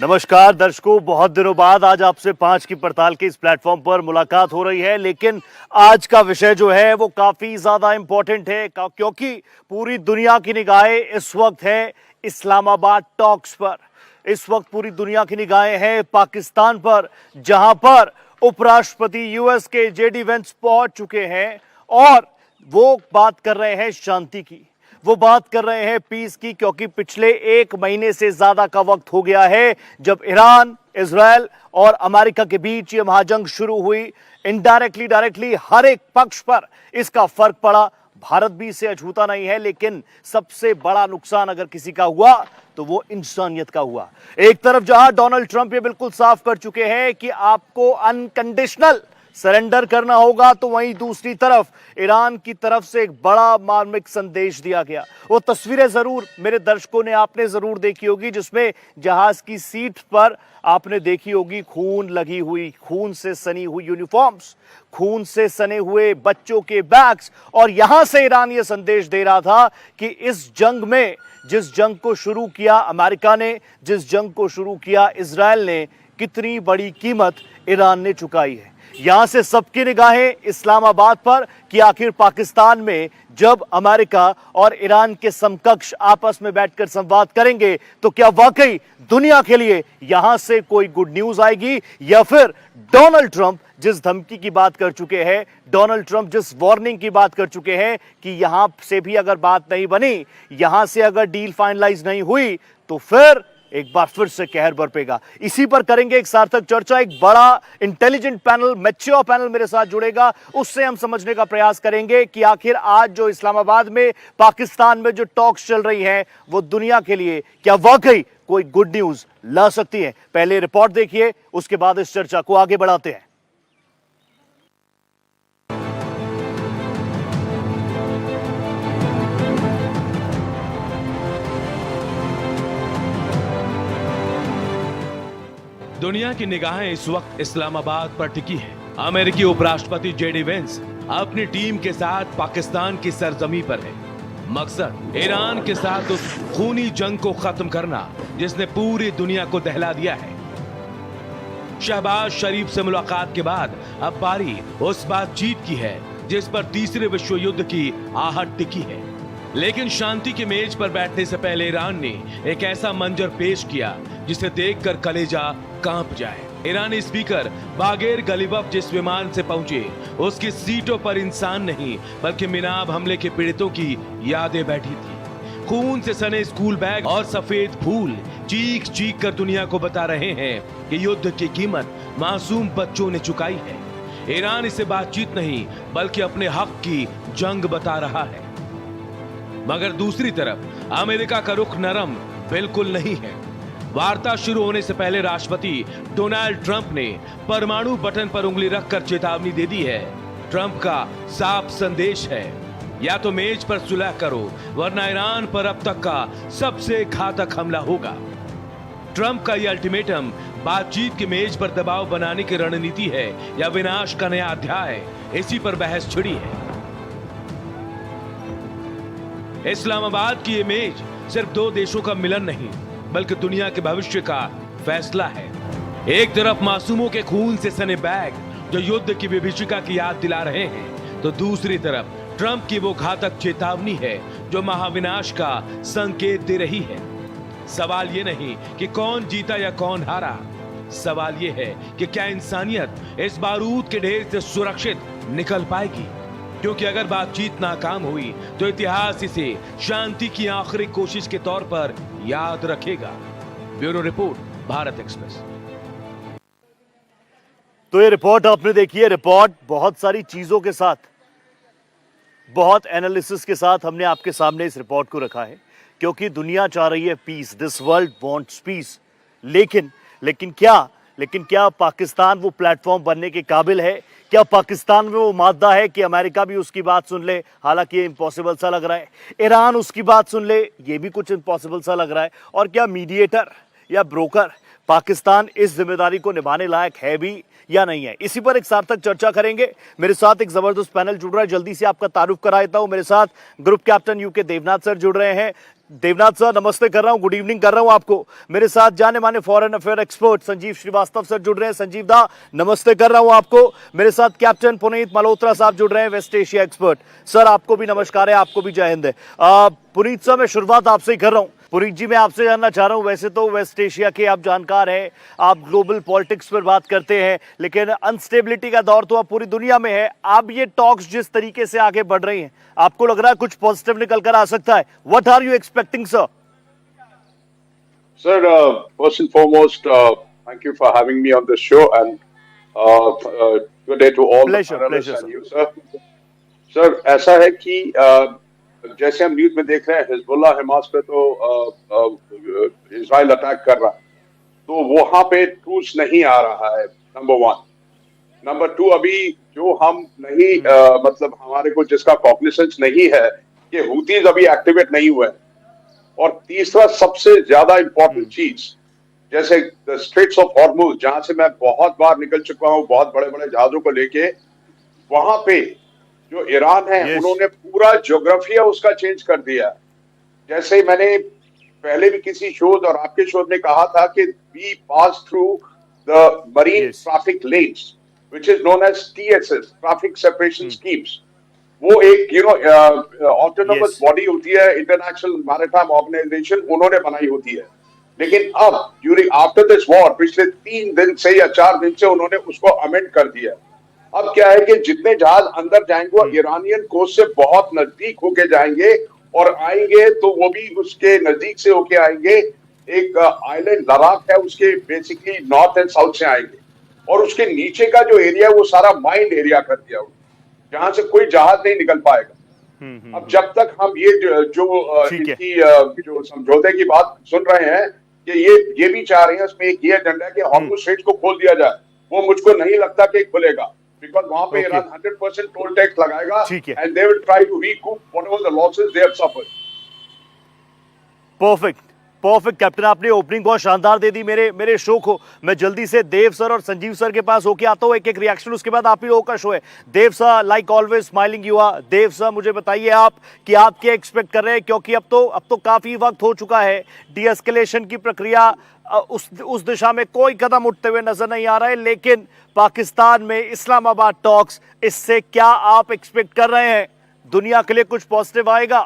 नमस्कार दर्शकों, बहुत दिनों बाद आज आपसे 5 की पड़ताल के इस प्लेटफॉर्म पर मुलाकात हो रही है। लेकिन आज का विषय जो है वो काफी ज्यादा इंपॉर्टेंट है क्योंकि पूरी दुनिया की निगाहें इस वक्त है इस्लामाबाद टॉक्स पर। इस वक्त पूरी दुनिया की निगाहें हैं पाकिस्तान पर, जहां पर उपराष्ट्रपति यूएस के जेडी वेंस पहुंच चुके हैं और वो बात कर रहे हैं शांति की, वो बात कर रहे हैं पीस की। क्योंकि पिछले 1 महीने से ज्यादा का वक्त हो गया है जब ईरान, इजराइल और अमेरिका के बीच ये महाजंग शुरू हुई। इनडायरेक्टली डायरेक्टली हर एक पक्ष पर इसका फर्क पड़ा। भारत भी इससे अछूता नहीं है, लेकिन सबसे बड़ा नुकसान अगर किसी का हुआ तो वो इंसानियत का हुआ। एक तरफ जहां डोनाल्ड ट्रंप ये बिल्कुल साफ कर चुके हैं कि आपको अनकंडीशनल सरेंडर करना होगा, तो वहीं दूसरी तरफ ईरान की तरफ से एक बड़ा मार्मिक संदेश दिया गया। वो तस्वीरें जरूर मेरे दर्शकों ने आपने जरूर देखी होगी, जिसमें जहाज की सीट पर आपने देखी होगी खून लगी हुई, खून से सनी हुई यूनिफॉर्म्स, खून से सने हुए बच्चों के बैग्स। और यहां से ईरान ये संदेश दे रहा था कि इस जंग में, जिस जंग को शुरू किया अमेरिका ने, जिस जंग को शुरू किया इजराइल ने, कितनी बड़ी कीमत ईरान ने चुकाई है। यहां से सबकी निगाहें इस्लामाबाद पर कि आखिर पाकिस्तान में जब अमेरिका और ईरान के समकक्ष आपस में बैठकर संवाद करेंगे तो क्या वाकई दुनिया के लिए यहां से कोई गुड न्यूज आएगी, या फिर डोनाल्ड ट्रंप जिस धमकी की बात कर चुके हैं, डोनाल्ड ट्रंप जिस वार्निंग की बात कर चुके हैं कि यहां से भी अगर बात नहीं बनी, यहां से अगर डील फाइनलाइज नहीं हुई तो फिर एक बार फिर से कहर बरपेगा। इसी पर करेंगे एक सार्थक चर्चा। एक बड़ा इंटेलिजेंट पैनल, मैच्योर पैनल मेरे साथ जुड़ेगा, उससे हम समझने का प्रयास करेंगे कि आखिर आज जो इस्लामाबाद में, पाकिस्तान में जो टॉक्स चल रही हैं, वो दुनिया के लिए क्या वाकई कोई गुड न्यूज ला सकती है। पहले रिपोर्ट देखिए, उसके बाद इस चर्चा को आगे बढ़ाते हैं। दुनिया की निगाहें इस वक्त इस्लामाबाद पर टिकी हैं। अमेरिकी उपराष्ट्रपति जेडी वेंस अपनी टीम के साथ पाकिस्तान की सरजमी पर है। मकसद ईरान के साथ उस खूनी जंग को खत्म करना जिसने पूरी दुनिया को दहला दिया है। शहबाज शरीफ से मुलाकात के बाद अब बारी उस बातचीत की है जिस पर तीसरे विश्व युद्ध की आहट टिकी है। लेकिन शांति के मेज पर बैठने से पहले ईरान ने एक ऐसा मंजर पेश किया जिसे देखकर कलेजा कांप जाए। ईरानी स्पीकर बागेर गलीबफ जिस विमान से पहुंचे, उसकी सीटों पर इंसान नहीं बल्कि मिनाब हमले के पीड़ितों की यादें बैठी थी। खून से सने स्कूल बैग और सफेद फूल चीख चीख कर दुनिया को बता रहे हैं कि युद्ध की कीमत मासूम बच्चों ने चुकाई है। ईरान इसे बातचीत नहीं बल्कि अपने हक की जंग बता रहा है। मगर दूसरी तरफ अमेरिका का रुख नरम बिल्कुल नहीं है। वार्ता शुरू होने से पहले राष्ट्रपति डोनाल्ड ट्रंप ने परमाणु बटन पर उंगली रखकर चेतावनी दे दी है। ट्रंप का साफ संदेश है, या तो मेज पर सुलह करो वरना ईरान पर अब तक का सबसे घातक हमला होगा। ट्रंप का यह अल्टीमेटम बातचीत की मेज पर दबाव बनाने की रणनीति है या विनाश का नया अध्याय, इसी पर बहस छिड़ी है। इस्लामाबाद की इमेज सिर्फ दो देशों का मिलन नहीं बल्कि दुनिया के भविष्य का फैसला है। एक तरफ मासूमों के खून से सने बैग जो युद्ध की विभीषिका की याद दिला रहे हैं, तो दूसरी तरफ ट्रंप की वो घातक चेतावनी है जो महाविनाश का संकेत दे रही है। सवाल ये नहीं कि कौन जीता या कौन हारा, सवाल ये है कि क्या इंसानियत इस बारूद के ढेर से सुरक्षित निकल पाएगी। क्योंकि अगर बातचीत नाकाम हुई तो इतिहास इसे शांति की आखिरी कोशिश के तौर पर याद रखेगा। Bureau report, Bharat express. तो ये रिपोर्ट आपने देखी है। रिपोर्ट बहुत सारी चीजों के साथ, बहुत एनालिसिस के साथ हमने आपके सामने इस रिपोर्ट को रखा है, क्योंकि दुनिया चाह रही है peace, this world wants peace. लेकिन क्या पाकिस्तान वो प्लेटफॉर्म बनने के काबिल है? क्या पाकिस्तान में वो मादा है कि अमेरिका भी उसकी बात सुन ले? हालांकि ये इम्पॉसिबल सा लग रहा है। ईरान उसकी बात सुन ले, ये भी कुछ इम्पॉसिबल सा लग रहा है। और क्या मीडिएटर या ब्रोकर पाकिस्तान इस जिम्मेदारी को निभाने लायक है भी या नहीं है, इसी पर एक सार्थक चर्चा करेंगे। मेरे साथ एक जबरदस्त पैनल जुड़ रहा है, जल्दी से आपका तारुफ करा देता हूं। मेरे साथ group captain U K Devnath sir जुड़ रहे हैं। देवनाथ सर नमस्ते कर रहा हूं, गुड इवनिंग कर रहा हूं आपको। मेरे साथ जाने माने foreign affair expert Sanjeev Shrivastava sir जुड़ रहे हैं। संजीव दा नमस्ते कर रहा हूं आपको। मेरे साथ कैप्टन पुनीत मल्होत्रा साहब जुड़ रहे हैं, वेस्ट एशिया एक्सपर्ट। सर आपको भी नमस्कार है, आपको भी जय हिंद है। पुनीत सर मैं शुरुआत आपसे ही कर रहा हूं। पुनीत जी मैं आपसे जानना चाह रहा हूं, वैसे तो वेस्ट एशिया के आप जानकार हैं, आप ग्लोबल पॉलिटिक्स पर बात करते हैं, लेकिन अनस्टेबिलिटी का दौर तो अब पूरी दुनिया में है। अब ये टॉक्स जिस तरीके से आगे बढ़ रही हैं, आपको लग रहा है कुछ पॉजिटिव निकल कर आ सकता है? What are you expecting sir? Sir, first and foremost, thank you for having me on this show, and good day to all Pleasure, the panelists pleasure, and you, sir. Sir, ऐसा है कि जैसे हम न्यूज में देख रहे हैं, Hezbollah Hamas पे तो इजराइल अटैक कर रहा है, तो वहां पे ट्रूस नहीं आ रहा है, नंबर वन। नंबर टू, अभी जो हम नहीं मतलब हमारे को जिसका कॉग्निसेंस नहीं है कि हूतीज अभी एक्टिवेट नहीं हुए हैं। और तीसरा सबसे ज्यादा इंपॉर्टेंट चीज, जैसे स्ट्रेट्स ऑफ हॉर्मुज, जहां से मैं बहुत बार निकल चुका हूं बहुत बड़े बड़े जहाजों को लेके, वहां पे जो ईरान है उन्होंने पूरा ज्योग्राफिया उसका चेंज कर दिया। जैसे मैंने पहले भी किसी शोध और आपके शोध में कहा था कि we pass through the marine traffic lanes which is known as TSS, traffic separation schemes. वो एक ऑटोनोमस बॉडी होती है, इंटरनेशनल मैरिटाइम ऑर्गेनाइजेशन, उन्होंने बनाई होती है। लेकिन अब ड्यूरिंग आफ्टर दिस वॉर पिछले 3 दिन से या 4 दिन से उन्होंने उसको अमेंड कर दिया। अब क्या है कि जितने जहाज अंदर जाएंगे वो ईरानियन कोस्ट से बहुत नजदीक होके जाएंगे, और आएंगे तो वो भी उसके नजदीक से होके आएंगे। एक आइलैंड लद्दाख है, उसके बेसिकली नॉर्थ एंड साउथ से आएंगे, और उसके नीचे का जो एरिया है वो सारा माइंड एरिया कर दिया, जहां से कोई जहाज नहीं निकल पाएगा। अब जब तक हम ये जो इनकी जो समझौते की बात सुन रहे हैं कि ये भी चाह रहे हैं, उसमें एक ये एजेंडा है कि हॉर्मुज स्ट्रेट को खोल दिया जाए, वो मुझको नहीं लगता कि खुलेगा, बिकॉज वहां पे ईरान 100% टोल टैक्स लगाएगा, and they will try to recoup whatever the losses they have suffered. Perfect perfect captain, आपने ओपनिंग बहुत शानदार दे दी मेरे शो को। मैं जल्दी से देव सर और संजीव सर के पास होके आता हूँ, एक एक रिएक्शन, उसके बाद आप ही लोगों का शो है। Dev sir like always smiling you are. Dev sir मुझे बताइए आप कि आप क्या एक्सपेक्ट कर रहे हैं, क्योंकि अब तो काफी वक्त हो चुका है, डी एस्केलेशन की प्रक्रिया उस दिशा में कोई कदम उठते हुए नजर नहीं आ रहा है, लेकिन पाकिस्तान में इस्लामाबाद टॉक्स, इससे क्या आप एक्सपेक्ट कर रहे हैं? दुनिया के लिए कुछ पॉजिटिव आएगा?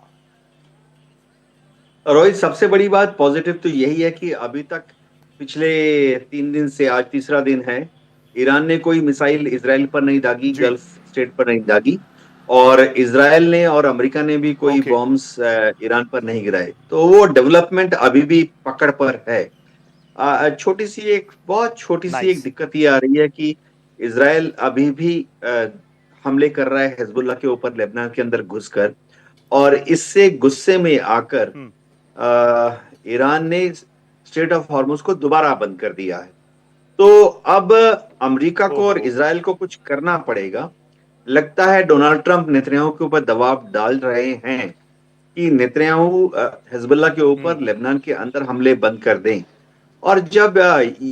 रोहित, सबसे बड़ी बात पॉजिटिव तो यही है कि अभी तक पिछले 3 दिन से आज तीसरा दिन है, ईरान ने कोई मिसाइल इजराइल पर नहीं दागी, गल्फ स्टेट पर नहीं दागी, और इजराइल ने और अमेरिका ने भी कोई बॉम्ब्स ईरान पर नहीं गिराए। तो वो डेवलपमेंट अभी भी पकड़ पर है। बहुत छोटी सी एक दिक्कत ये आ रही है कि इजराइल अभी भी हमले कर रहा है हिजबुल्लाह के ऊपर लेबनान के अंदर घुसकर, और इससे गुस्से में आकर ईरान ने स्ट्रेट ऑफ हॉर्मुज को दोबारा बंद कर दिया है। तो अब अमेरिका को और इजराइल को कुछ करना पड़ेगा। लगता है डोनाल्ड ट्रंप नेतन्याहू के ऊपर दबाव डाल रहे हैं कि नेतन्याहू हिजबुल्लाह के ऊपर लेबनान के अंदर हमले बंद कर दें। और जब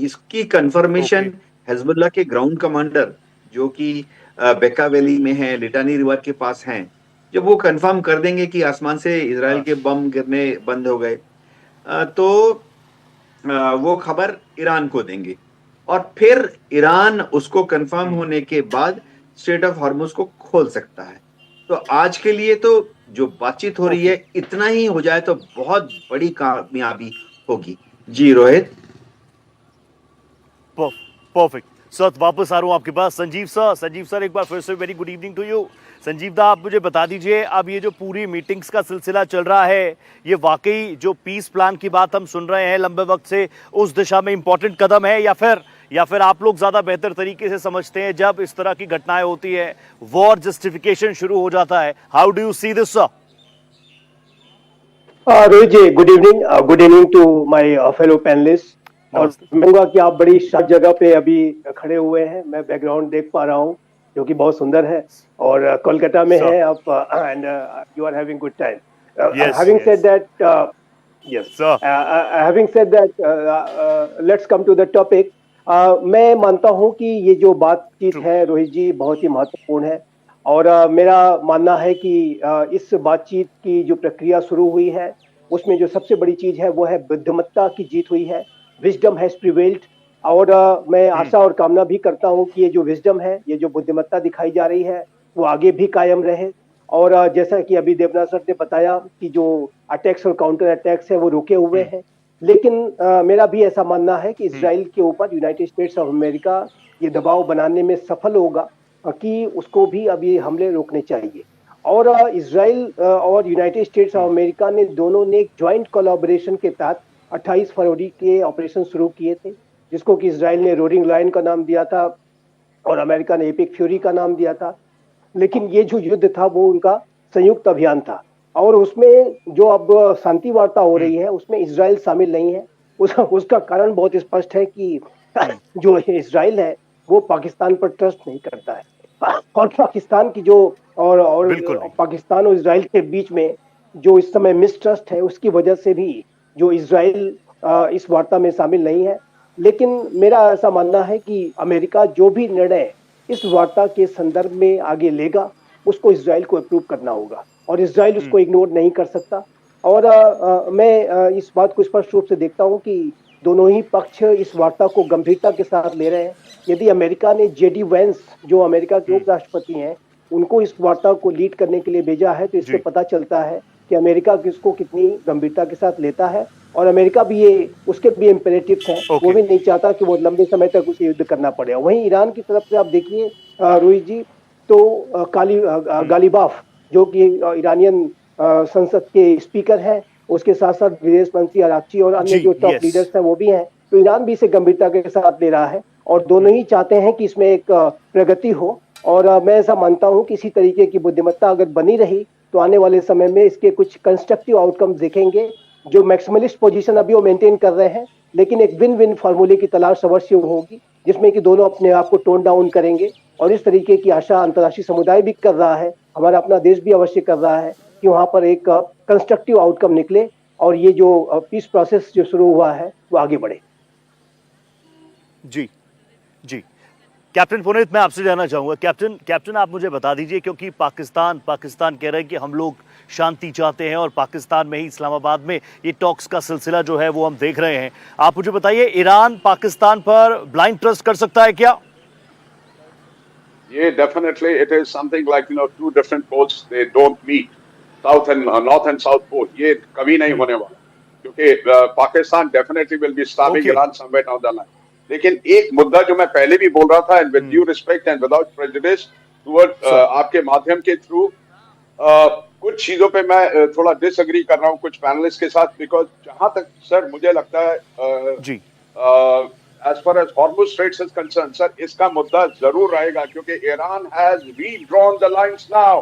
इसकी कंफर्मेशन हिजबुल्लाह के ग्राउंड कमांडर जो कि बेका वैली में है, लिटानी रिवर के पास हैं, जब वो कंफर्म कर देंगे कि आसमान से इजराइल के बम गिरने बंद हो गए, तो वो खबर ईरान को देंगे, और फिर ईरान उसको कंफर्म होने के बाद स्ट्रेट ऑफ हॉर्मुज को खोल सकता है। तो आज के लिए तो जो बातचीत हो रही है, इतना ही हो जाए तो बहुत बड़ी कामयाबी होगी। जी रोहित। परफेक्ट सर, वापस आ रहा हूं आपके पास। संजीव सर एक बार फिर से very good evening to you. Sanjeev दा, आप मुझे बता दीजिए, अब ये जो पूरी मीटिंग्स का सिलसिला चल रहा है, ये वाकई जो पीस प्लान की बात हम सुन रहे हैं लंबे वक्त से, उस दिशा में इंपॉर्टेंट कदम है, या फिर आप लोग ज्यादा बेहतर तरीके से समझते हैं जब इस तरह की घटनाएं होती है वॉर जस्टिफिकेशन शुरू हो जाता है? How do you see this sir? Rohit ji, good evening to my fellow panelist. और मैं कहूँगा कि आप बड़ी शांत जगह पे अभी खड़े हुए हैं, मैं बैकग्राउंड देख पा रहा हूँ जो कि बहुत सुंदर है, और कोलकाता में है आप, and you are having good time. Having said that, Yes. Sir. Having said that, let's come to the topic. मैं मानता हूं कि ये जो बातचीत है रोहित जी बहुत ही महत्वपूर्ण है और मेरा मानना है कि इस बातचीत की जो प्रक्रिया शुरू हुई है उसमें जो सबसे बड़ी चीज है वो है बुद्धिमत्ता की जीत हुई है. विजडम हैज प्रिवेल्ड और मैं आशा और कामना भी करता हूं कि ये जो विजडम है, ये जो बुद्धिमत्ता दिखाई जा रही है वो आगे भी कायम रहे. और जैसा कि अभी देवनाथ सर ने बताया कि जो अटैक्स और काउंटर अटैक्स है वो रुके हुए हैं, लेकिन मेरा भी ऐसा मानना है कि इजराइल के ऊपर यूनाइटेड स्टेट्स ऑफ अमेरिका ये दबाव बनाने में सफल होगा कि उसको भी अब ये हमले रोकने चाहिए. और इजराइल और यूनाइटेड स्टेट्स ऑफ अमेरिका ने दोनों ने एक ज्वाइंट कोलैबोरेशन के तहत 28 फरवरी के ऑपरेशन शुरू किए थे, जिसको कि इजराइल ने रोरिंग लायन का नाम दिया था और अमेरिका ने एपिक फ्यूरी का नाम दिया था. लेकिन ये जो युद्ध था वो उनका संयुक्त अभियान था और उसमें जो अब शांति वार्ता हो रही है उसमें इजराइल शामिल नहीं है. उसका कारण बहुत स्पष्ट है कि जो इजराइल है वो पाकिस्तान पर ट्रस्ट नहीं करता है और पाकिस्तान की जो और पाकिस्तान और इजराइल के बीच में जो इस समय मिसट्रस्ट है उसकी वजह से भी जो इजराइल इस वार्ता में शामिल नहीं है. लेकिन मेरा ऐसा मानना है कि अमेरिका जो भी निर्णय इस वार्ता के संदर्भ में आगे लेगा उसको इजराइल को अप्रूव करना होगा और इजराइल उसको इग्नोर नहीं कर सकता. और मैं इस बात को स्पष्ट रूप से देखता हूं कि दोनों ही पक्ष इस वार्ता को गंभीरता के साथ ले रहे हैं. यदि अमेरिका ने जेडी वेंस जो अमेरिका के उपराष्ट्रपति हैं उनको इस वार्ता को लीड करने के लिए भेजा है तो इससे पता चलता है कि अमेरिका किसको कितनी गंभीरता के साथ लेता है और अमेरिका भी ये उसके भी इम्पेरेटिव्स हैं. वो भी नहीं चाहता कि वो लंबे समय तक उसे युद्ध करना पड़े. वहीं ईरान की तरफ से आप देखिए रोहित जी तो गालिबाफ जो कि ईरानियन संसद के स्पीकर हैं, उसके साथ साथ विदेश मंत्री अराक्ची और अन्य जो टॉप लीडर्स हैं वो भी हैं. तो ईरान भी इसे गंभीरता के साथ ले रहा है और दोनों ही चाहते हैं कि इसमें एक प्रगति हो. और मैं ऐसा मानता हूं कि इसी तरीके की बुद्धिमत्ता अगर बनी रही तो आने वाले समय में इसके कुछ कंस्ट्रक्टिव आउटकम्स दिखेंगे. जो मैक्सिमलिस्ट पोजीशन अभी वो मेंटेन कर रहे हैं, लेकिन एक विन विन फार्मूले की तलाश अवश्य होगी जिसमें कि दोनों अपने आप को टोन डाउन करेंगे. और इस तरीके की आशा अंतर्राष्ट्रीय समुदाय भी कर रहा है, हमारा अपना देश भी अवश्य कर रहा है कि वहां पर एक कंस्ट्रक्टिव आउटकम निकले और ये जो पीस प्रोसेस जो शुरू हुआ है वो आगे बढ़े. जी जी कैप्टन पुनीत, मैं आपसे जानना चाहूंगा. कैप्टन आप मुझे बता दीजिए, क्योंकि पाकिस्तान कह रहे हैं कि हम लोग शांति चाहते हैं और पाकिस्तान में ही इस्लामाबाद में ये टॉक्स का सिलसिला जो है वो हम देख रहे हैं. आप मुझे बताइए, ईरान पाकिस्तान पर ब्लाइंड ट्रस्ट कर सकता है क्या? ये definitely it is something like two different poles, they don't meet, south and north and south pole. ये कभी नहीं होने वाला, क्योंकि Pakistan definitely will be starving Iran somewhere down the line. लेकिन एक मुद्दा जो मैं पहले भी बोल रहा था, and with due respect and without prejudice toward आपके माध्यम के थ्रू, कुछ चीजों पे मैं थोड़ा डिसएग्री कर रहा हूं कुछ पैनलिस्ट के साथ. बिकॉज जहां तक सर मुझे लगता है जी as far as Hormuz straits is concern, sir इसका मुद्दा जरूर रहेगा, क्योंकि Iran has redrawn the lines now,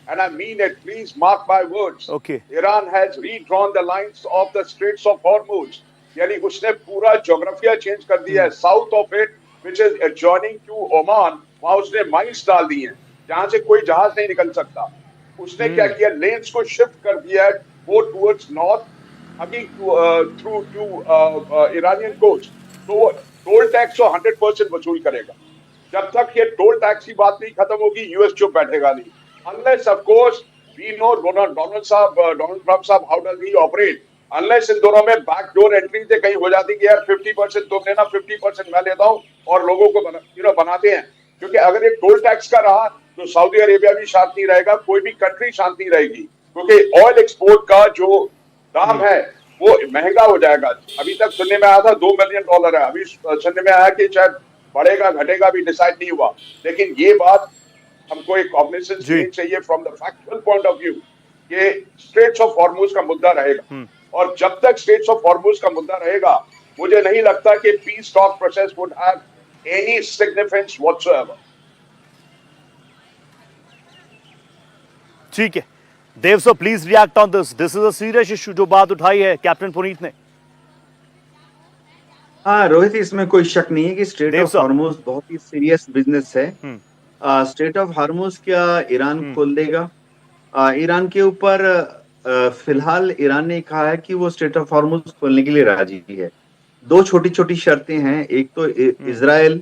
and I mean it, please mark my words. Iran has redrawn the lines of the straits of Hormuz. यानी उसने पूरा ज्योग्राफिया change कर दिया है. South of it which is adjoining to Oman, वहां उसने mines डाल दी हैं जहां से कोई जहाज नहीं निकल सकता. उसने क्या किया, लेन्स को शिफ्ट कर दिया है वो towards north, hugging through to Iranian coast. तो वो टोल टैक्स 100% वसूल करेगा. जब तक ये टोल टैक्स की बात नहीं खत्म होगी, यूएस चुप बैठेगा नहीं. Unless of course we know Donald Trump साहब how does he operate. Unless इन दोनों में बैकडोर एंट्री से कहीं हो जाती कि यार 50% तुम लेना, 50% मैं लेता हूं, और लोगों को बनाते हैं. क्योंकि अगर ये टोल टैक्स का रहा तो सऊदी अरेबिया भी शांत नहीं रहेगा, कोई भी कंट्री शांत नहीं रहेगी, क्योंकि ऑयल एक्सपोर्ट का जो दाम है वो महंगा हो जाएगा. अभी तक सुनने में आया था $2 मिलियन है, अभी सुनने में आया कि शायद बढ़ेगा घटेगा भी डिसाइड नहीं हुआ. लेकिन ये बात हमको एक कॉग्निजेंस लेनी चाहिए from the factual point of view कि स्ट्रेट्स ऑफ हॉर्मुज का मुद्दा रहेगा. और जब तक स्ट्रेट्स ऑफ हॉर्मुज का मुद्दा रहेगा, मुझे नहीं लगता कि peace talk process would have any significance whatsoever. ठीक है Dev sir, please react on this. This is a serious issue जो बात उठाई है कैप्टन पुनीत ने. हाँ रोहित, इसमें कोई शक नहीं है कि स्ट्रेट ऑफ हॉर्मुज बहुत ही सीरियस बिजनेस है. स्ट्रेट ऑफ हॉर्मुज क्या ईरान खोल देगा? ईरान के ऊपर फिलहाल ईरान ने कहा है कि वो स्ट्रेट ऑफ हॉर्मुज खोलने के लिए राजी है। दो छोटी छोटी शर्तें हैं, एक तो इजराइल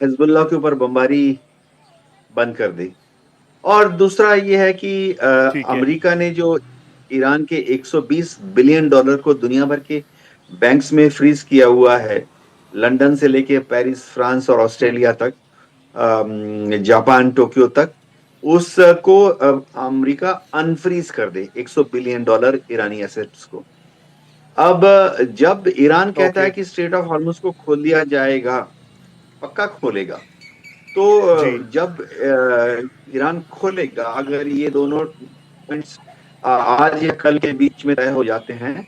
हिजबुल्लाह के ऊपर बमबारी बंद कर दे, और दूसरा ये है कि ठीक है। अमेरिका ने जो ईरान के 120 बिलियन डॉलर को दुनिया भर के बैंक्स में फ्रीज किया हुआ है, लंदन से लेके पेरिस, फ्रांस और ऑस्ट्रेलिया तक, जापान, टोक्यो तक, उसको अमेरिका अनफ्रीज कर दे 100 बिलियन डॉलर ईरानी एसेट्स को। अब जब ईरान कहता है कि स्ट्रेट ऑफ हॉर्मुज को खोल दिया जाएगा, पक्का खोलेगा, तो जब ईरान खोलेगा, अगर ये दोनों पॉइंट्स आज या कल के बीच में तय हो जाते हैं,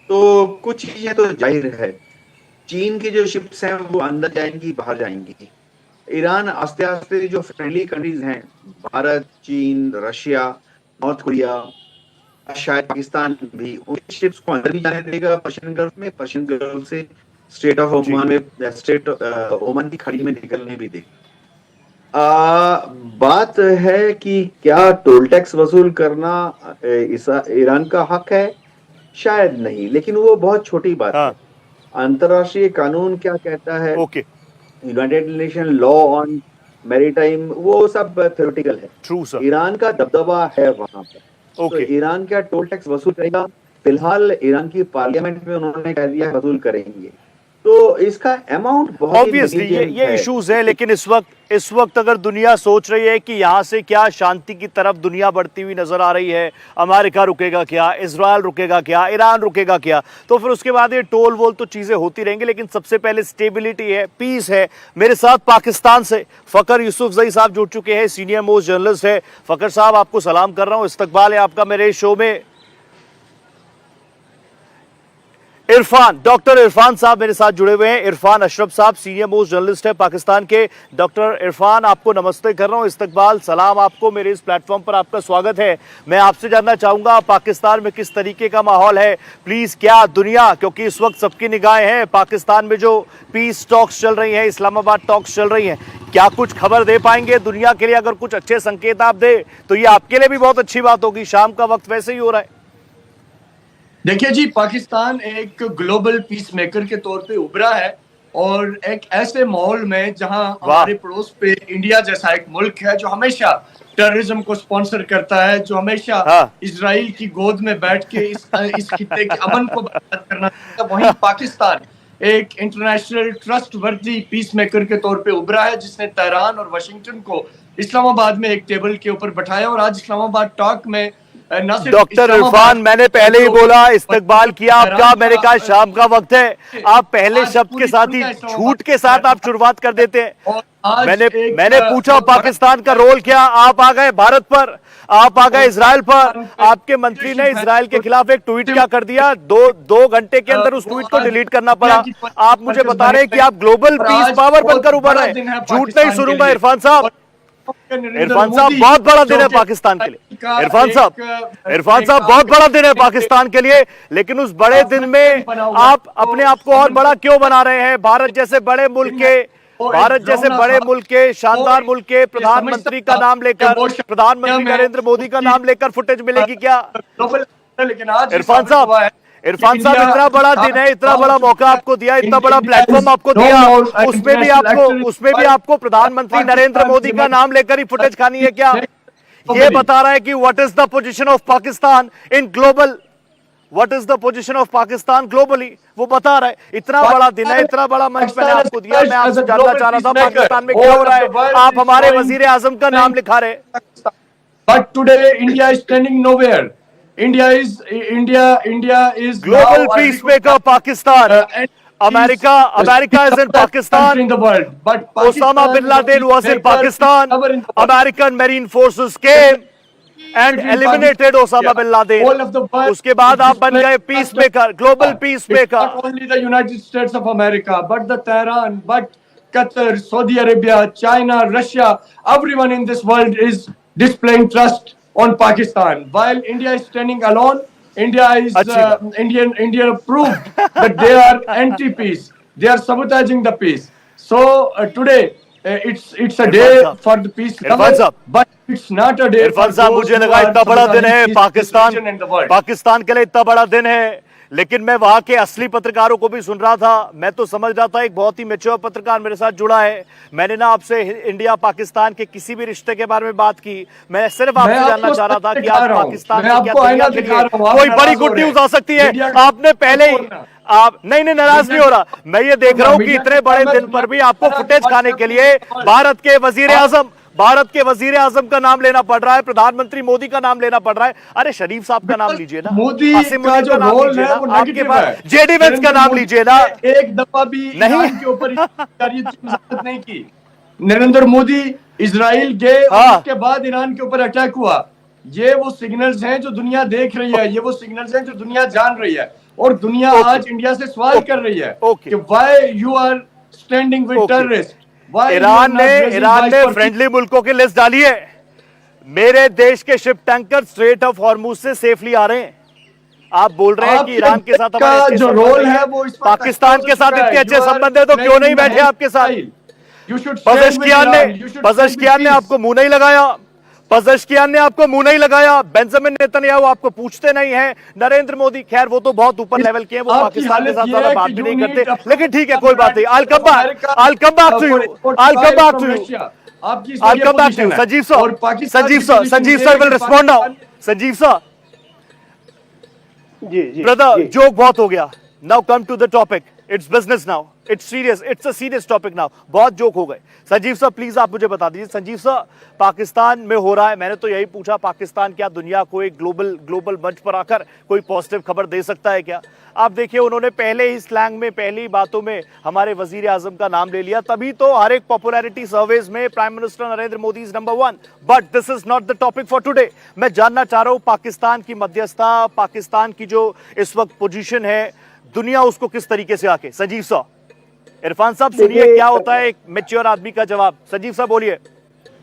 तो कुछ चीजें तो जाहिर है, चीन की जो शिप्स हैं वो अंदर जाएंगी, बाहर जाएंगी। ईरान आस्ते आस्ते जो फ्रेंडली कंट्रीज हैं, भारत, चीन, रशिया, नॉर्थ कोरिया, शायद पाकिस्तान भी, उनकी शिप्स को अंदर भी जाने देगा पर्शियन गल्फ में, पर्शियन गल्फ से स्ट्रेट ऑफ ओमान में, स्ट्रेट ओमान की खाड़ी में निकलने भी देगा। बात है कि क्या टोल टैक्स वसूल करना ईरान का हक है? शायद नहीं, लेकिन वो बहुत छोटी बात है। अंतरराष्ट्रीय कानून क्या कहता है, United nation law on maritime, वो सब थ्योरेटिकल है। True sir. ईरान का दबदबा है वहां पर, तो ईरान क्या टोल टैक्स वसूल करेगा? फिलहाल ईरान की पार्लियामेंट में उन्होंने कह दिया वसूल करेंगे, तो इसका अमाउंट बहुत ऑब्वियसली ये इश्यूज है। लेकिन इस वक्त अगर दुनिया सोच रही है कि यहाँ से क्या शांति की तरफ दुनिया बढ़ती हुई नजर आ रही है, अमेरिका रुकेगा क्या, इजराइल रुकेगा क्या, ईरान रुकेगा क्या, तो फिर उसके बाद ये टोल वोल तो चीजें होती रहेंगी। लेकिन सबसे पहले स्टेबिलिटी है, पीस है। मेरे साथ पाकिस्तान से फकर यूसुफजई साहब जुड़ चुके हैं, सीनियर मोस्ट जर्नलिस्ट है। फकर साहब, आपको सलाम कर रहा हूँ, इस्तकबाल है आपका मेरे शो में। इरफान, डॉक्टर इरफान साहब मेरे साथ जुड़े हुए हैं। इरफान अशरफ साहब सीनियर मोस्ट जर्नलिस्ट है पाकिस्तान के। डॉक्टर इरफान, आपको नमस्ते कर रहा हूं, इस्तकबाल, सलाम आपको, मेरे इस प्लेटफॉर्म पर आपका स्वागत है। मैं आपसे जानना चाहूंगा पाकिस्तान में किस तरीके का माहौल है, प्लीज, क्या दुनिया, क्योंकि इस वक्त सबकी निगाहें हैं पाकिस्तान में जो पीस टॉक्स चल रही हैं, इस्लामाबाद टॉक्स चल रही हैं, क्या कुछ खबर दे पाएंगे दुनिया के लिए? अगर कुछ अच्छे संकेत आप दे तो ये आपके लिए भी बहुत अच्छी बात होगी। शाम का वक्त वैसे ही हो रहा है। देखिए जी, पाकिस्तान एक ग्लोबल पीस मेकर के तौर पे उभरा है, और एक ऐसे माहौल में जहां हमारे पड़ोस पे इंडिया जैसा एक मुल्क है जो हमेशा टेररिज्म को स्पॉन्सर करता है, जो हमेशा इजराइल की गोद में बैठ के इस खित्ते के अमन को बर्बाद करना चाहता है, वहीं पाकिस्तान एक इंटरनेशनल ट्रस्ट वर्दी पीस मेकर के तौर पे उभरा है, जिसने तेहरान और वाशिंगटन को इस्लामाबाद में एक टेबल के ऊपर बैठाया। और आज इस्लामाबाद टॉक में डॉक्टर इरफान, मैंने पहले ही बोला, इस्तकबाल किया आपका, मैंने कहा शाम का वक्त है, आप पहले शब्द के साथ ही झूठ के साथ आप शुरुआत कर देते हैं। मैंने पूछा पाकिस्तान का रोल क्या, आप आ गए भारत पर, आप आ गए इजराइल पर। आपके मंत्री ने इजराइल के खिलाफ एक ट्वीट क्या कर दिया, दो घंटे के अंदर उस ट्वीट को डिलीट करना पड़ा। आप मुझे बता रहे हैं कि आप ग्लोबल पीस पावर बनकर उभर रहे हैं। झूठ नहीं सुनूंगा इरफान साहब। इरफान साहब, बहुत बड़ा दिन है पाकिस्तान के लिए। इरफान साहब, बहुत बड़ा दिन है पाकिस्तान के लिए, लेकिन उस बड़े दिन में आप अपने आप को और बड़ा क्यों बना रहे हैं? भारत जैसे बड़े मुल्क के शानदार मुल्क के प्रधानमंत्री का नाम लेकर, प्रधानमंत्री नरेंद्र मोदी का नाम लेकर फुटेज मिलेगी क्या? इरफान साहब, इतना बड़ा दिन है, इतना बड़ा मौका आपको दिया, इतना बड़ा प्लेटफॉर्म आपको दिया, उसमें भी आपको प्रधानमंत्री नरेंद्र मोदी का नाम लेकर ही फुटेज खानी है क्या? ये बता रहा है कि what is the position of Pakistan in global, what is the position of Pakistan globally, वो बता रहा है। इतना बड़ा दिन है, इतना बड़ा मंच मैंने आपको दिया। मैं आपसे जानना चाह रहा था पाकिस्तान में क्या हो रहा है। आप हमारे वजीर आजम का नाम लिखा रहे। But today India is standing nowhere. India is global peacemaker Pakistan. America is in Pakistan. In the world, but Osama bin Laden was in Pakistan. American Marine Forces came and eliminated Osama bin Laden. उसके बाद आप बन गए peacemaker, global peacemaker. Not only the United States of America, but the Tehran, but Qatar, Saudi Arabia, China, Russia, everyone in this world is displaying trust on Pakistan. While India is standing alone, India proved that they are anti-peace. They are sabotaging the peace. So today, it's a Irfan day साहब, for the peace Irfan lover, साहब, but it's not a day Irfan for साहब, those मुझे who लगा are इतना बड़ा दिन है sabotaging peace, religion and the world. Pakistan के लिए इतना बड़ा दिन है, लेकिन मैं वहां के असली पत्रकारों को भी सुन रहा था। मैं तो समझ रहा था एक बहुत ही मैच्योर पत्रकार मेरे साथ जुड़ा है। मैंने ना आपसे इंडिया पाकिस्तान के किसी भी रिश्ते के बारे में बात की, मैं सिर्फ आपसे जानना चाह रहा था कि आज पाकिस्तान की क्या दुनिया के लिए कोई बड़ी गुड न्यूज आ सकती है। आपने पहले ही आप नहीं नाराज नहीं हो रहा, मैं ये देख रहा हूं कि इतने बड़े दिन पर भी आपको फुटेज खाने के लिए भारत के वजीर आजम का नाम लेना पड़ रहा है, प्रधानमंत्री मोदी का नाम लेना पड़ रहा है। अरे शरीफ साहब का नाम लीजिए ना, मोदी आसिम का मुनीर जो का नाम रोल लीजिए है ना, वो आपके नेगेटिव पास है। जेडी वेंस का नाम लीजिए ना। एक दफा भी ईरान के ऊपर नहीं की। नरेंद्र मोदी इजराइल गए और उसके बाद ईरान के ऊपर अटैक हुआ। ये वो सिग्नल्स हैं जो दुनिया देख रही है, ये वो सिग्नल्स हैं जो दुनिया जान रही है, और दुनिया आज इंडिया से सवाल कर रही है कि why you are standing with terrorist. Iran ने फ्रेंडली मुल्कों की लिस्ट डाली है। मेरे देश के ship tanker strait of Hormuz से सेफली आ रहे हैं। आप बोल रहे हैं कि ईरान के साथ हमारे जो रोल है वो पाकिस्तान के साथ इतने अच्छे संबंध है, तो क्यों नहीं बैठे आपके साथ? पज़ेश्कियान ने आपको मुंह नहीं लगाया, पज़ेश्कियान ने आपको मुंह नहीं लगाया, बेंजामिन नेतन्याहू आपको पूछते नहीं है, नरेंद्र मोदी, खैर वो तो बहुत ऊपर लेवल के हैं, वो पाकिस्तान के साथ ज्यादा बात भी नहीं करते, लेकिन ठीक है कोई बात नहीं। I'll come back to you. Sanjeev sir will respond now. Sanjeev sir, जी ब्रदर, जोक बहुत हो गया। Now come to the topic. It's business now. It's serious. It's a serious topic now. बहुत जोक हो गए। संजीव सर प्लीज आप मुझे बता दीजिए, संजीव सर पाकिस्तान में हो रहा है, मैंने तो यही पूछा, पाकिस्तान क्या दुनिया को एक ग्लोबल मंच पर आकर कोई पॉजिटिव खबर दे सकता है क्या? आप देखिए उन्होंने पहले ही स्लैंग में, पहली बातों में हमारे वजीर आजम का नाम ले लिया, तभी तो हर एक पॉपुलैरिटी सर्वेज में prime minister Narendra Modi is number 1। But this is not the topic for today. मैं जानना चाह रहा हूं पाकिस्तान की मध्यस्थता, पाकिस्तान की जो इस वक्त पोजीशन है, दुनिया उसको किस तरीके से आके। संजीव सर, इरफान साहब सुनिए क्या होता है एक मैच्योर आदमी का जवाब। संजीव साहब बोलिए।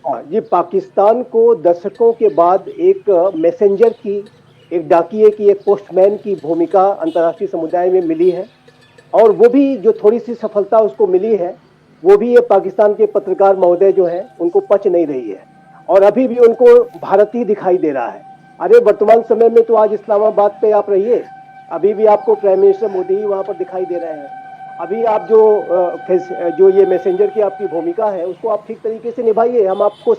जी, पाकिस्तान को दशकों के बाद एक मैसेंजर की, एक डाकिये की, एक पोस्टमैन की भूमिका अंतर्राष्ट्रीय समुदाय में मिली है, और वो भी जो थोड़ी सी सफलता उसको मिली है, वो भी ये पाकिस्तान के पत्रकार महोदय जो हैं उनको पच नहीं रही है, और अभी भी उनको भारत ही दिखाई दे रहा है। अरे वर्तमान समय में तो आज इस्लामाबाद पे आप रहिए, अभी भी आपको प्राइम मिनिस्टर मोदी ही वहां पर दिखाई दे रहे हैं। अभी आप जो ये मैसेंजर की आपकी भूमिका है उसको आप ठीक तरीके से निभाइए। हम आपको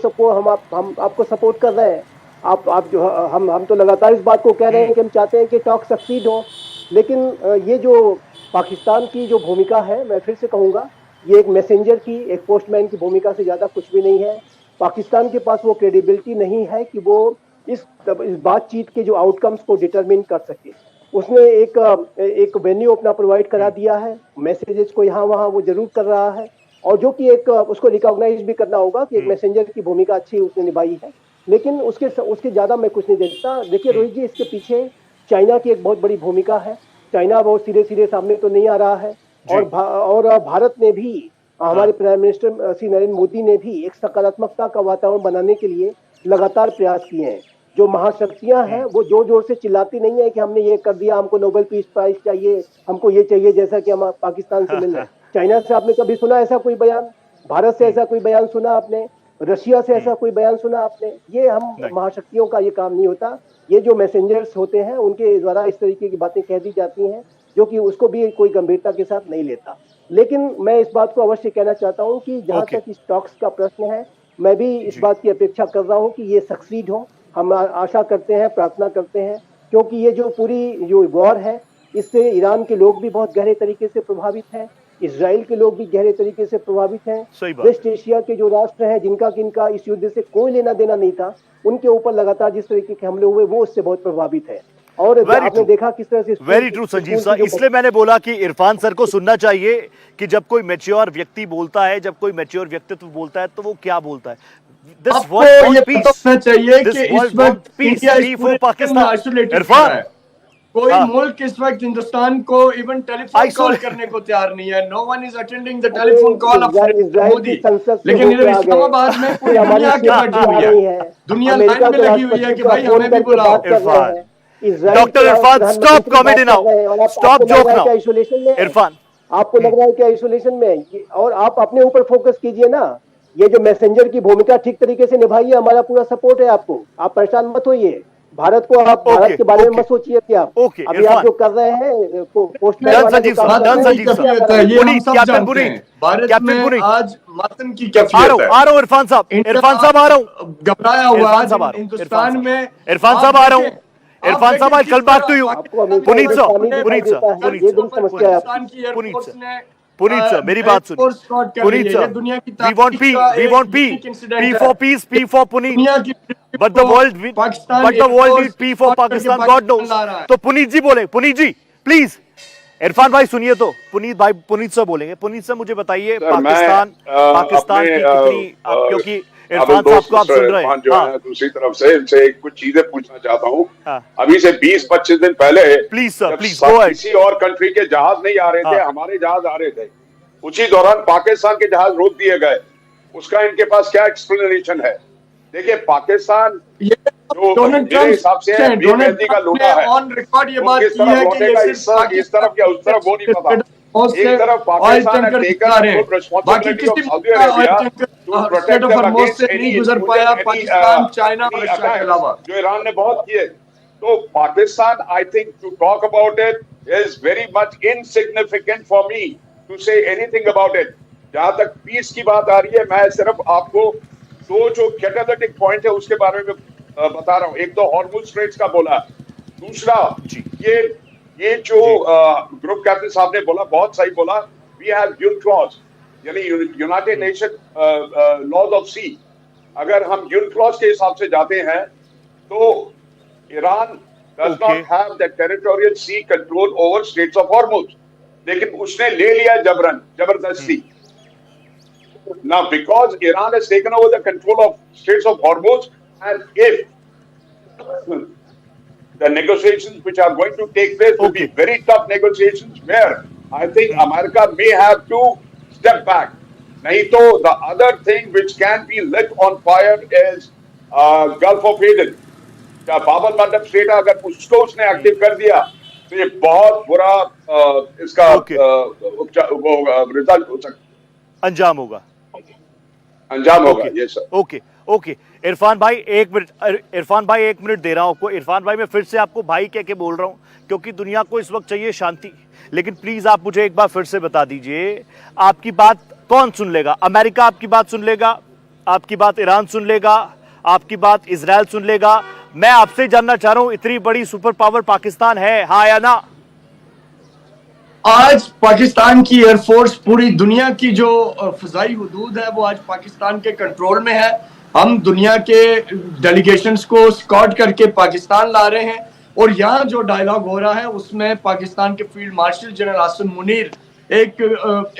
सपोर्ट कर रहे हैं। आप जो हम तो लगातार इस बात को कह रहे हैं कि हम चाहते हैं कि टॉक सक्सीड हो, लेकिन ये जो पाकिस्तान की जो भूमिका है, मैं फिर से कहूँगा, ये एक मैसेंजर की, एक पोस्टमैन की भूमिका से ज़्यादा कुछ भी नहीं है। पाकिस्तान के पास वो क्रेडिबिलिटी नहीं है कि वो इस बातचीत के जो आउटकम्स को डिटरमिन कर सके। उसने एक वेन्यू अपना प्रोवाइड करा दिया है, मैसेजेस को यहाँ वहाँ वो जरूर कर रहा है, और जो कि एक उसको रिकॉग्नाइज भी करना होगा कि एक मैसेंजर की भूमिका अच्छी उसने निभाई है, लेकिन उसके ज़्यादा मैं कुछ नहीं देखता। देखिए रोहित जी, इसके पीछे चाइना की एक बहुत बड़ी भूमिका है। चाइना बहुत सीधे सामने तो नहीं आ रहा है, और भारत ने भी, हमारे प्राइम मिनिस्टर श्री नरेंद्र मोदी ने भी एक सकारात्मकता का वातावरण बनाने के लिए लगातार प्रयास किए हैं। जो महाशक्तियां हैं वो जोर जोर से चिल्लाती नहीं है कि हमने ये कर दिया, हमको नोबेल पीस प्राइज चाहिए, हमको ये चाहिए, जैसा कि हम पाकिस्तान से मिल रहे हैं। चाइना से आपने कभी सुना ऐसा कोई बयान? भारत से ऐसा कोई बयान सुना आपने? रशिया से ऐसा कोई बयान सुना आपने? ये हम महाशक्तियों का ये काम नहीं होता। ये जो मैसेंजर्स होते हैं उनके द्वारा इस तरीके की बातें कह दी जाती हैं, जो कि उसको भी कोई गंभीरता के साथ नहीं लेता। लेकिन मैं इस बात को अवश्य कहना चाहता हूँ कि जहाँ तक इस टॉक्स का प्रश्न है, मैं भी इस बात की अपेक्षा कर रहा हूँ कि ये सक्सीड हो। हम आशा करते हैं, प्रार्थना करते हैं, क्योंकि ये जो पूरी जो वॉर है, इससे ईरान के लोग भी बहुत गहरे तरीके से प्रभावित हैं, इजराइल के लोग भी गहरे तरीके से प्रभावित हैं। वेस्ट एशिया के जो राष्ट्र हैं जिनका इस युद्ध से कोई लेना देना नहीं था, उनके ऊपर लगातार जिस तरीके के हमले हुए वो उससे बहुत प्रभावित है। और आपने देखा किस तरह से। वेरी ट्रू संजीव सर, इसलिए मैंने बोला कि इरफान सर को सुनना चाहिए कि जब कोई मैच्योर व्यक्ति बोलता है, जब कोई मैच्योर व्यक्तित्व बोलता है, तो वो क्या बोलता है। आपको ये बताना चाहिए कि इस वक्त इंडिया पाकिस्तान आइसोलेटेड है। कोई मुल्क इस वक्त हिंदुस्तान को इवन टेलीफोन कॉल करने को तैयार नहीं है। No one is attending the telephone call of Modi. लेकिन इस्लामाबाद में पूरी दुनिया के बैठी हुई है, दुनिया लाइन में लगी हुई है कि भाई हमें भी बुलाओ। Doctor Irfan, stop comedy now, stop joke now. Irfan, आपको लग रहा है कि आइसोलेशन में, और आप अपने ऊपर फोकस कीजिए ना। ये जो मैसेंजर की भूमिका ठीक तरीके से निभाइए, हमारा पूरा सपोर्ट है आपको, आप परेशान मत होइए। भारत को आप भारत के बारे में मत सोचिए कि आप अभी आप जो कर रहे हैं आज मातम की कैफियत है। आ रहा हूं इरफान साहब, इरफान साहब आ रहा हूं, घबराया हुआ हिंदुस्तान में। इरफान साहब आ रहा हूं, इरफान साहब आई कल बात टू यू। पुनीत सर मेरी बात सुनिए। Puneet sir, we want P for peace, P for Puneet, but the world need P for Pakistan, God knows. तो पुनीत जी बोले, पुनीत जी प्लीज। इरफान भाई सुनिए तो, पुनीत सर बोलेंगे। पुनीत सर मुझे बताइए पाकिस्तान की कितनी, क्योंकि इरफान साहब को आप सुन रहे हैं, जो है दूसरी तरफ से इनसे कुछ चीजें पूछना चाहता हूँ। अभी से 20-25 दिन पहले प्लीज सर, प्लीज किसी और कंट्री के जहाज नहीं आ रहे थे, हमारे जहाज आ रहे थे, उसी दौरान पाकिस्तान के जहाज रोक दिए गए। उसका इनके पास क्या एक्सप्लेनेशन है? देखिए पाकिस्तान जो मेरे हिसाब से का लोटा है, ऑन रिकॉर्ड ये बात की है कि इस तरफ या उस तरफ वो नहीं पता। एक तरफ पाकिस्तान ने taken full responsibility of Saudi Arabia to protect them against any गुजर पाया पाकिस्तान, चाइना और रशिया के अलावा, जो ईरान ने बहुत किए। तो Pakistan, I think to talk about it is very much insignificant for me to say anything about it. जहां तक पीस की बात आ रही है, मैं सिर्फ आपको दो जो कैटालिटिक पॉइंट है उसके बारे में बता रहा हूं। एक तो हॉर्मुज स्ट्रेट्स का बोला, दूसरा ये जो ग्रुप कैप्टन साहब ने बोला, बहुत सही बोला, वी हैव यूनक्लॉज, यानी united nation laws of sea. अगर हम यूनक्लॉज के हिसाब से जाते हैं तो Iran does not have the territorial sea control over straits of Hormuz, लेकिन उसने ले लिया जबरदस्ती। Now, because Iran has taken over the control of Straits of Hormuz, and if the negotiations which are going to take place will be very tough negotiations, where I think America may have to step back. Nahi to the other thing which can be lit on fire is Gulf of Aden. बाब अल मंडब state अगर उसको उसने active कर दिया तो ये बहुत बुरा इसका रिजल्ट हो सकता, अंजाम होगा। ये सर। ओके इरफान भाई एक मिनट दे रहा हूं आपको। इरफान भाई मैं फिर से आपको भाई कह के बोल रहा हूं क्योंकि दुनिया को इस वक्त चाहिए शांति। लेकिन प्लीज आप मुझे एक बार फिर से बता दीजिए, आपकी बात कौन सुन लेगा? अमेरिका आपकी बात सुन लेगा, आपकी बात ईरान सुन लेगा, आपकी बात इजराइल सुन लेगा? मैं आपसे जानना चाह रहा हूं, इतनी बड़ी सुपर पावर पाकिस्तान है, हाँ या ना? आज पाकिस्तान की एयरफोर्स पूरी दुनिया की जो फजाई हुदूद है वो आज पाकिस्तान के कंट्रोल में है। हम दुनिया के डेलीगेशंस को स्कॉट करके पाकिस्तान ला रहे हैं और यहाँ जो डायलॉग हो रहा है उसमें पाकिस्तान के field marshal general Asim Munir एक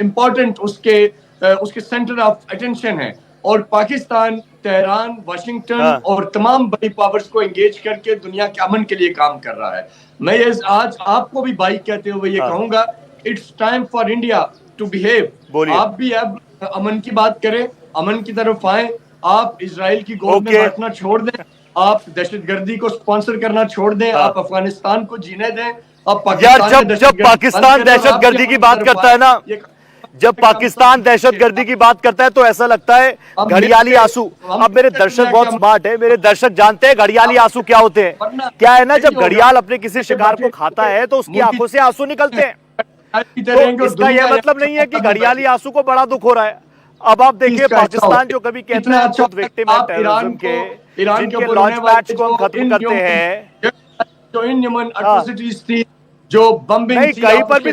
इम्पोर्टेंट उसके सेंटर ऑफ अटेंशन है। और पाकिस्तान तेहरान, वाशिंगटन और तमाम बड़ी पावर्स को एंगेज करके दुनिया के अमन के लिए काम कर रहा है। मैं ये आज आपको भी भाई कहते हुए ये कहूंगा, it's time for India to behave. आप भी अब अमन की बात करें, अमन की तरफ आए। आप इजराइल की गोद में बैठना छोड़ दें, आप दहशतगर्दी को स्पॉन्सर करना छोड़ दें, आप अफगानिस्तान को जीने दें। अब जब पाकिस्तान दहशतगर्दी की बात करता है ना, जब पाकिस्तान दहशतगर्दी की बात करता है तो ऐसा लगता है घड़ियाली आंसू। अब मेरे दर्शक बहुत स्मार्ट है, मेरे दर्शक जानते हैं घड़ियाली आंसू क्या होते हैं। क्या है ना, जब घड़ियाल अपने किसी शिकार को खाता है तो उसकी आंखों से आंसू निकलते हैं। तो इसका यह मतलब नहीं है कि घड़ियाली आंसू को बड़ा दुख हो रहा है। अब आप देखिए पाकिस्तान जो कभी कहते हैं खुद विक्टिम है टेररिज्म के, जिनके लॉन्च पैड्स को हम खत्म करते हैं, जो इनह्यूमन एट्रोसिटीज थी, जो बम्बिंग नहीं कहीं पर भी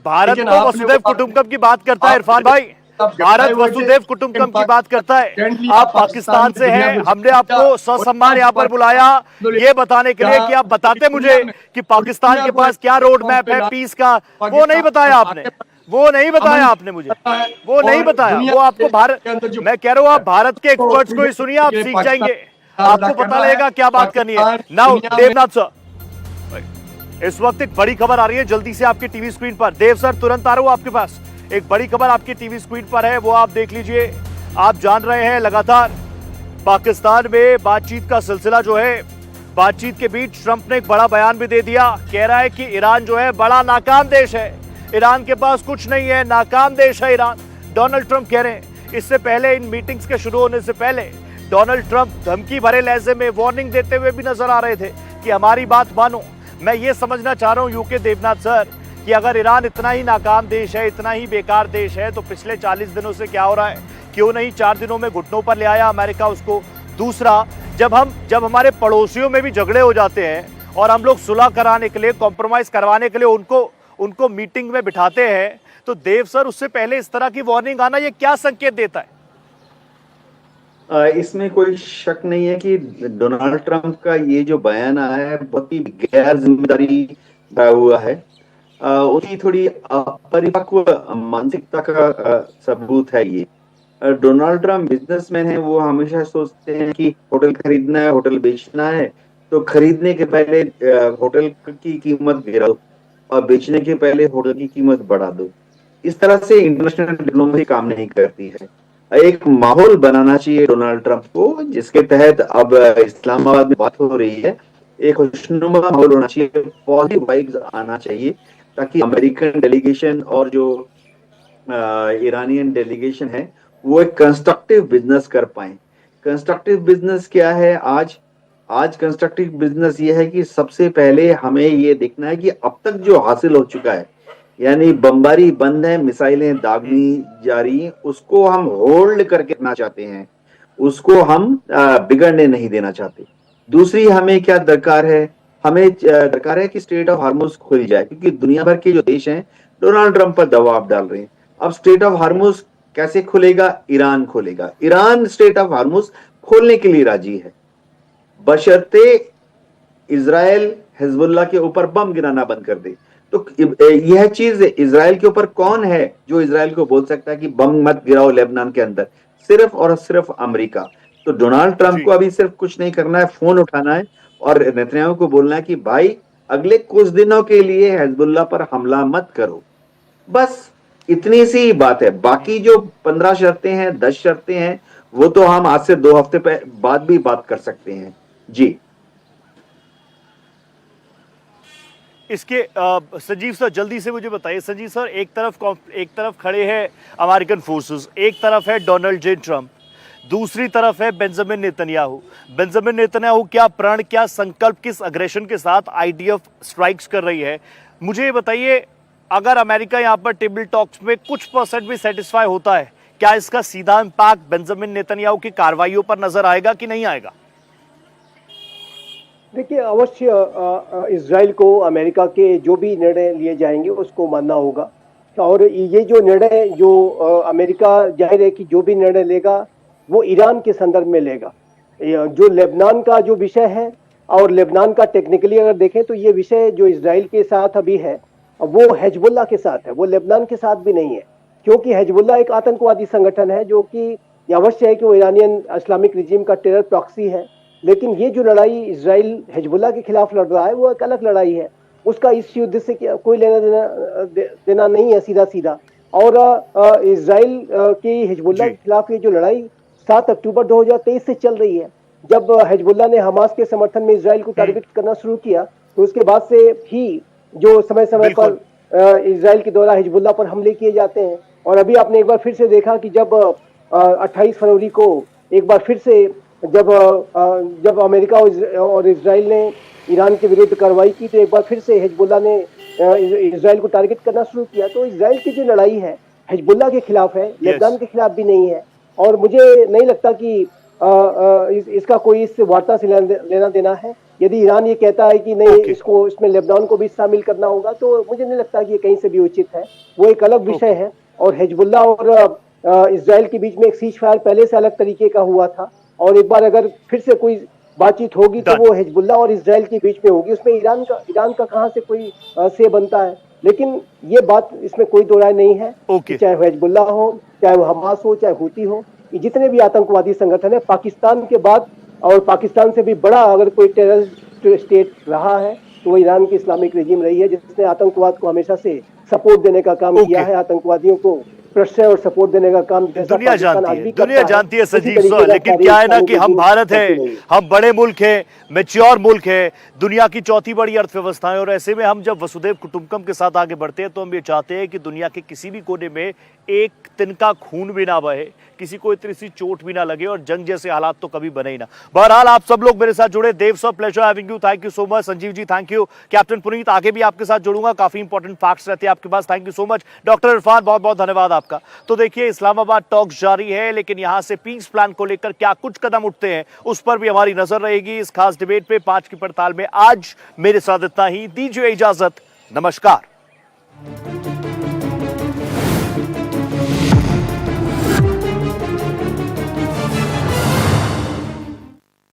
भारत तो वसुधैव कुटुंबकम की बात करता है। इरफान भाई, भारत वसुधैव कुटुंबकम की बात करता है। आप पाकिस्तान से हैं, हमने आपको ससम्मान यहाँ पर बुलाया ये बताने के लिए कि आप बताते मुझे कि पाकिस्तान के पास क्या रोड मैप है पीस का। वो नहीं बताया आपने, वो नहीं बताया आपने मुझे, वो नहीं बताया। वो आपको भारत, मैं कह रहा हूँ आप भारत के एक्सपर्ट्स को ही सुनिए, आप सीख जाएंगे, आपको पता लगेगा क्या बात करनी है। नाउ देवनाथ सर, इस वक्त एक बड़ी खबर आ रही है जल्दी से आपके टीवी स्क्रीन पर। देव सर तुरंत आ रहा हूं आपके पास, एक बड़ी खबर आपकी टीवी स्क्रीन पर है, वो आप देख लीजिए। आप जान रहे हैं लगातार पाकिस्तान में बातचीत का सिलसिला जो है, बातचीत के बीच ट्रंप ने एक बड़ा बयान भी दे दिया। कह रहा है कि ईरान जो है बड़ा नाकाम देश है, ईरान के पास कुछ नहीं है, नाकाम देश है ईरान। डोनाल्ड ट्रंप कह रहे हैं इससे पहले इन मीटिंग्स के शुरू होने से पहले डोनाल्ड ट्रंप धमकी भरे लहजे में वार्निंग देते हुए भी नजर आ रहे थे कि हमारी बात मानो। मैं ये समझना चाह रहा हूं यूके देवनाथ सर कि अगर ईरान इतना ही नाकाम देश है, इतना ही बेकार देश है, तो पिछले 40 दिनों से क्या हो रहा है? क्यों नहीं 4 दिनों में घुटनों पर ले आया अमेरिका उसको? दूसरा, जब हमारे पड़ोसियों में भी झगड़े हो जाते हैं और हम लोग सुलह कराने के लिए, कॉम्प्रोमाइज करवाने के लिए उनको मीटिंग में बिठाते हैं, तो देव सर उससे पहले इस तरह की वार्निंग आना ये क्या संकेत देता है? इसमें कोई शक नहीं है कि डोनाल्ड ट्रंप का ये जो बयान आया है बहुत ही गैर जिम्मेदारी भरा हुआ है। उनकी थोड़ी अपरिपक्व मानसिकता का सबूत है ये। डोनाल्ड ट्रंप बिजनेसमैन है, वो हमेशा सोचते हैं कि होटल खरीदना है, होटल बेचना है, तो खरीदने के पहले होटल की कीमत गिरा दो और बेचने के पहले होटल की कीमत बढ़ा दो। इस तरह से इंटरनेशनल डिप्लोमेसी काम नहीं करती है। एक माहौल बनाना चाहिए डोनाल्ड ट्रंप को, जिसके तहत अब इस्लामाबाद में बात हो रही है। एक खुशनुमा माहौल होना चाहिए, पॉजिटिव वाइब्स आना चाहिए, ताकि अमेरिकन डेलीगेशन और जो ईरानियन डेलीगेशन है वो एक कंस्ट्रक्टिव बिजनेस कर पाए। कंस्ट्रक्टिव बिजनेस क्या है? आज कंस्ट्रक्टिव बिजनेस ये है कि सबसे पहले हमें ये देखना है कि अब तक जो हासिल हो चुका है, यानी बमबारी बंद है, मिसाइलें दागनी जा रही हैं, उसको हम होल्ड करके रखना चाहते हैं, उसको हम बिगड़ने नहीं देना चाहते। दूसरी हमें क्या दरकार है? हमें दरकार है कि स्ट्रेट ऑफ हार्मुज खुल जाए, क्योंकि दुनिया भर के जो देश हैं डोनाल्ड ट्रंप पर दबाव डाल रहे हैं। अब स्ट्रेट ऑफ हार्मुज कैसे खुलेगा? ईरान खोलेगा। ईरान स्ट्रेट ऑफ हार्मुज खोलने के लिए राजी है, बशर्ते इजराइल हिजबुल्लाह के ऊपर बम गिराना बंद कर दे। तो यह चीज इजराइल के ऊपर कौन है जो इजराइल को बोल सकता है कि बम मत गिराओ लेबनान के अंदर? सिर्फ और सिर्फ अमेरिका। तो डोनाल्ड ट्रंप को अभी सिर्फ कुछ नहीं करना है, फोन उठाना है और नेतन्याहू को बोलना है कि भाई अगले कुछ दिनों के लिए हिजबुल्लाह पर हमला मत करो। बस इतनी सी बात है। बाकी जो 15 शर्तें हैं, 10 शर्तें हैं, वो तो हम आज से 2 हफ्ते बाद भी बात कर सकते हैं। जी इसके संजीव सर जल्दी से मुझे बताइए। संजीव सर, एक तरफ खड़े हैं अमेरिकन फोर्सेस, एक तरफ है डोनाल्ड जे ट्रंप, दूसरी तरफ है बेंजामिन नेतन्याहू। बेंजामिन नेतन्याहू क्या प्रण, क्या संकल्प, किस अग्रेशन के साथ आईडीएफ स्ट्राइक्स कर रही है? मुझे ये बताइए, अगर अमेरिका यहाँ पर टेबल टॉक्स में कुछ % भी सेटिस्फाई होता है, क्या इसका सीधा इम्पैक्ट बेंजामिन नेतन्याहू की कार्रवाइयों पर नजर आएगा कि नहीं आएगा? देखिए, अवश्य इजराइल को अमेरिका के जो भी निर्णय लिए जाएंगे उसको मानना होगा। और ये जो निर्णय जो अमेरिका जाहिर है कि जो भी निर्णय लेगा वो ईरान के संदर्भ में लेगा। जो लेबनान का जो विषय है, और लेबनान का टेक्निकली अगर देखें तो ये विषय जो इजराइल के साथ अभी है वो हिजबुल्लाह के साथ है, वो लेबनान के साथ भी नहीं है, क्योंकि हिजबुल्लाह एक आतंकवादी संगठन है जो कि अवश्य है कि वो ईरानियन इस्लामिक रिजीम का टेरर प्रॉक्सी है। लेकिन ये जो लड़ाई इजराइल हिजबुल्लाह के खिलाफ लड़ रहा है वो एक अलग लड़ाई है, उसका इस युद्ध से कोई लेना देना नहीं है सीधा सीधा। और इजराइल की हिजबुल्लाह के खिलाफ ये जो लड़ाई 7 अक्टूबर 2023 से चल रही है, जब हिजबुल्लाह ने हमास के समर्थन में इजराइल को टारगेट करना शुरू किया, तो उसके बाद से ही जो समय समय पर इजराइल के द्वारा हिजबुल्लाह पर हमले किए जाते हैं। और अभी आपने एक बार फिर से देखा कि जब 28 फरवरी को एक बार फिर से जब अमेरिका और इजराइल ने ईरान के विरुद्ध कार्रवाई की, तो एक बार फिर से हिजबुल्लाह ने इजराइल को टारगेट करना शुरू किया। तो इजराइल की जो लड़ाई है हिजबुल्लाह के खिलाफ है, लेबनान के खिलाफ भी नहीं है। और मुझे नहीं लगता कि इसका कोई इस वार्ता से लेना देना है। यदि ईरान ये कहता है कि नहीं इसको इसमें लेबनान को भी शामिल करना होगा, तो मुझे नहीं लगता कि ये कहीं से भी उचित है, वो एक अलग विषय है। और हिजबुल्लाह और इजराइल के बीच में एक सीज फायर पहले से अलग तरीके का हुआ था, और एक बार अगर फिर से कोई बातचीत होगी तो वो हिजबुल्लाह और इजराइल के बीच में होगी। उसमें ईरान का कहां से कोई से बनता है? लेकिन ये बात, इसमें कोई दो राय नहीं है। चाहे हिजबुल्लाह हो, चाहे वो हमास हो, चाहे हूती हो, जितने भी आतंकवादी संगठन है, पाकिस्तान के बाद और पाकिस्तान से भी बड़ा अगर कोई टेररिस्ट स्टेट रहा है तो वो ईरान की इस्लामिक रेजिम रही है, जिसने आतंकवाद को हमेशा से सपोर्ट देने का काम किया है, आतंकवादियों को प्रश्रय और सपोर्ट देने का काम दुनिया जानती है संजीव सर। लेकिन क्या है ना कि हम भारत है, हम बड़े मुल्क है, मैच्योर मुल्क है, दुनिया की चौथी बड़ी अर्थव्यवस्था है, और ऐसे में हम जब वसुधैव कुटुंबकम के साथ आगे बढ़ते हैं तो हम ये चाहते हैं कि दुनिया के किसी भी कोने में एक तिनका खून भी ना बहे, किसी को इतनी सी चोट भी ना लगे और जंग जैसे हालात तो कभी बने ही ना। बहरहाल आप सब लोग मेरे साथ जुड़े, Dev sir, pleasure having you, thank you so much. Sanjeev ji thank you. Captain Puneet, आगे भी आपके साथ जुड़ूंगा, काफी इंपॉर्टेंट फैक्ट्स रहते हैं आपके पास, thank you so much. Doctor Irfan, बहुत बहुत धन्यवाद आपका। तो देखिए, इस्लामाबाद टॉक्स जारी है, लेकिन यहां से पीस प्लान को लेकर क्या कुछ कदम उठते हैं उस पर भी हमारी नजर रहेगी इस खास डिबेट पे 5 की पड़ताल में। आज मेरे साथ इतना ही, दीजिए इजाजत, नमस्कार।